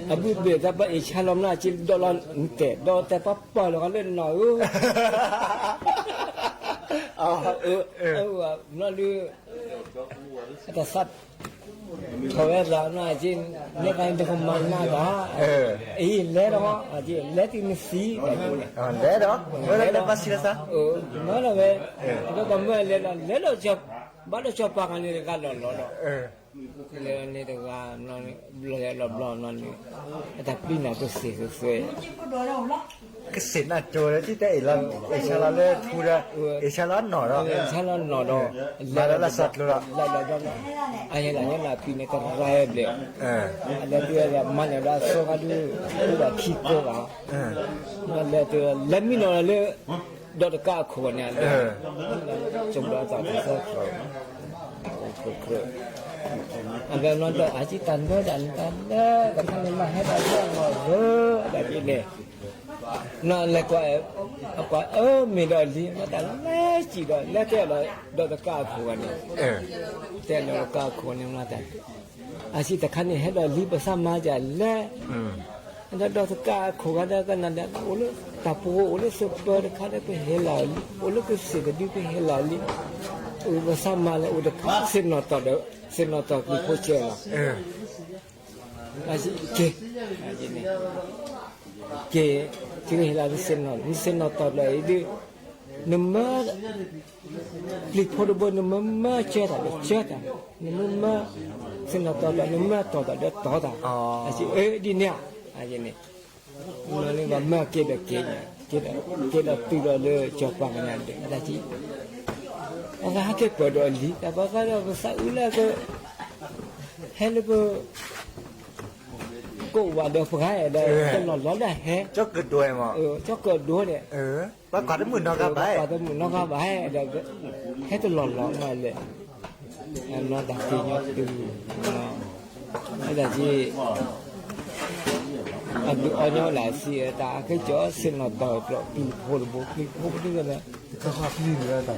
à bút bì ta bắt trả lời nó chỉ đo là tệ đo tệ bắt bỏ là cái lên nói nó đưa ta sát thôi là nó chỉ lấy cái được không mang na đó ý lấy đó chỉ lấy thì xí lấy đó lấy đó bác sĩ là sao nó là về nó cầm về lấy đó cho bắt đầu cho bằng này cái đó lấy này thì nó lấy nó ta pin là cái gì cái xịn là trôi chứ thế là sao là lấy thu ra sao là nọ đó mà đó là sạch luôn đó anh là pin này còn rai bể anh là mình là số cái là khí cô à là từ lấy mình là lấy đó là cả khổ này trong đó tạo ra anh nói là chỉ cần có đàn đó còn thằng mà hết rồi là gì nè nó lại qua mình đòi gì mà ta lấy chỉ đòi lấy cái đó là cả khổ này thế là cả khổ này mà ta chỉ ta khăn này hết đòi lý bớt sao mà chả lấy anh đó cả khổ cái này là ôi ta phụ ôi super cái này phải hết lại ôi cái gì cái đi phải hết lại ôi sao mà lại ôi cái xin nó tao được xin nó tao đi coi chơi là gì kê cái này là xin nó tao lại đi nằm mơ lịch phổ biến nằm mơ chết à nằm mơ xin nó tao lại nằm mơ tao được tao là gì đi nè gì này nó lên mà mơ kê được kê là từ đó lên cho bằng cái này là gì ông ha cái bờ đồi lý ta bảo cái đó sao là cái hay là cái cô vào được phải ở đây cái nó là hết cho cái đuôi mà cho cái đuôi này bác quả đến mùi nó cả bãi quả đến mùi nó cả bãi là hết cái lòn mà lên nó đặc kỳ nhau từ hay là gì anh được anh nhau là gì ta cái chỗ xin nó đòi rồi từ hồi bố cái này cái hoa pin nữa ta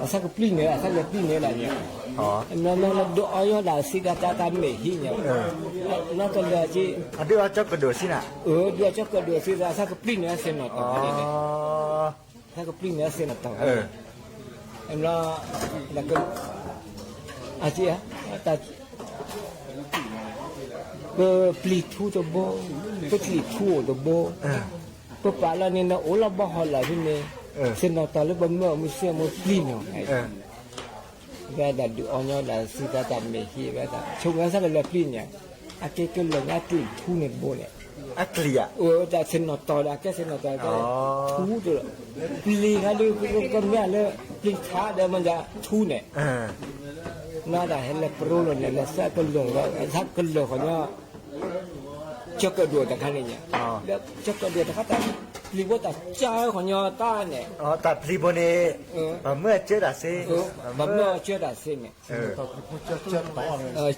sao cái pin nữa sao cái pin nữa là nhỉ nó được anh nhau là gì ta mê hi nhỉ nó còn là gì đưa cho cái đồ xin à đưa cho cái đồ xin ra sao cái pin nữa xin nó đòi sao cái pin nữa xin nó đòi em nó là cái gì á ta cái pli thu cho bố cái pli thu cho bố cái bà là nên là ố là bao họ là thế này xin nó ta lấy bấm mờ mới xem một pli nào cái là được anh nhau là sự ta làm mấy khi vậy ta chúng ta sẽ là pli nhỉ cái lần cái thu này bố này pli à ta xin nó ta là cái xin nó ta cái thu rồi pli hay là cái mẹ là pli khá để mình ra thu này nó đã hết là pro rồi là sẽ cái lượng rồi thắt cái lượng của nó cho cái đùa ta khăn này nhỉ cho cái đùa ta khát ta li bố ta chơi của nhau ta này ta li bố này mưa chưa đã xí mưa chưa đã xí này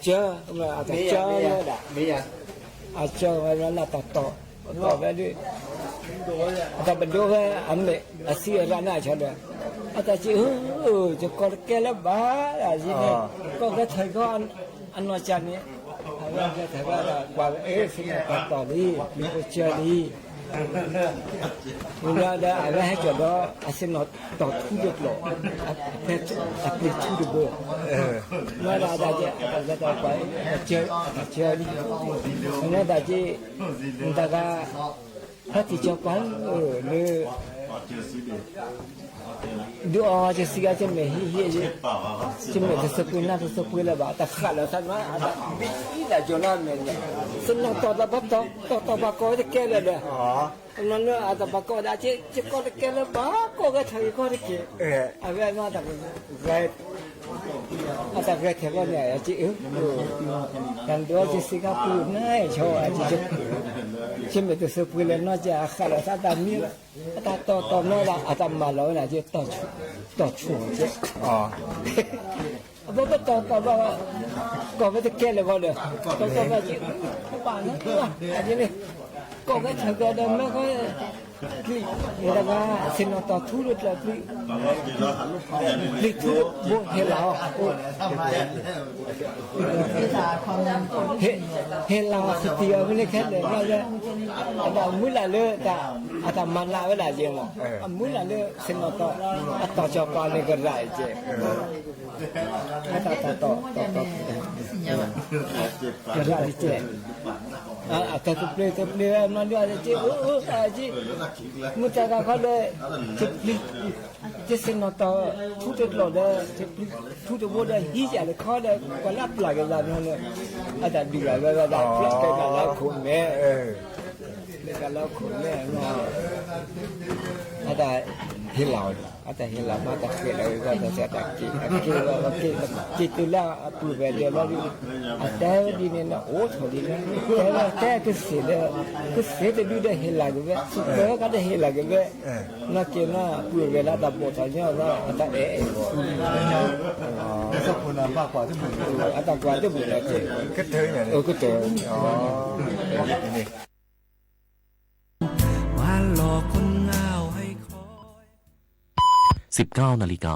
chưa mà ta chơi nữa đã chơi nó là ta to về đi ta bên đó cái anh này xí ra nào cho được ta chỉ cho con cái là bá là gì này có cái thời con anh nói chăn nhé cái thời con là qua sinh nhật tỏ đi mình có chơi đi Mula ada ada haja do asin not to tu de lo. Pet apli tu de bo. Mula ada je ada apa je ni. Mula ada je ndaga hati japan le doa je siga je me hi je me de sepui la ba ta khala san ma ada bi la jona me sen no to da ba to ba ko de ke le de nó ada ba ko da je ko de ke le ba ko ga thai ko de ke ave ma da ga ada ga the lo ne ya ji dan do je siga pu nai cho a ji je me de sepui le no ja khala sa da mi ta to no la ada ma lo na je to chu je bố bắt tao tao bảo có cái kia là gọi được tao tao bảo chị bảo nó như này có cái thằng cái đó nó có cái người ta xin nó tao thu được là cái thu bộ hệ lão hệ lão thì tiêu cái này khác để nó ra ada mũi là lơ ta ada man là với là gì mà mũi là lơ xin nó tao cho qua này cái lại chứ to kerja je atau tu play mana ada je aji mutaka kada je senota tu tu lo de tu tu boda hija le kada kolap lagi lah ni ada dua ada plus kalau kome kalau kome ada hilau mata hilau ada saya itulah apa dia lalu ada di mana di mana saya kesini tu dah hilang juga supaya kada hilang juga nak kena apa bela dah botanya lah ada Sepuna apa kuat tu ada kuat tu boleh je ketemu ketemu ini 19 นาฬิกา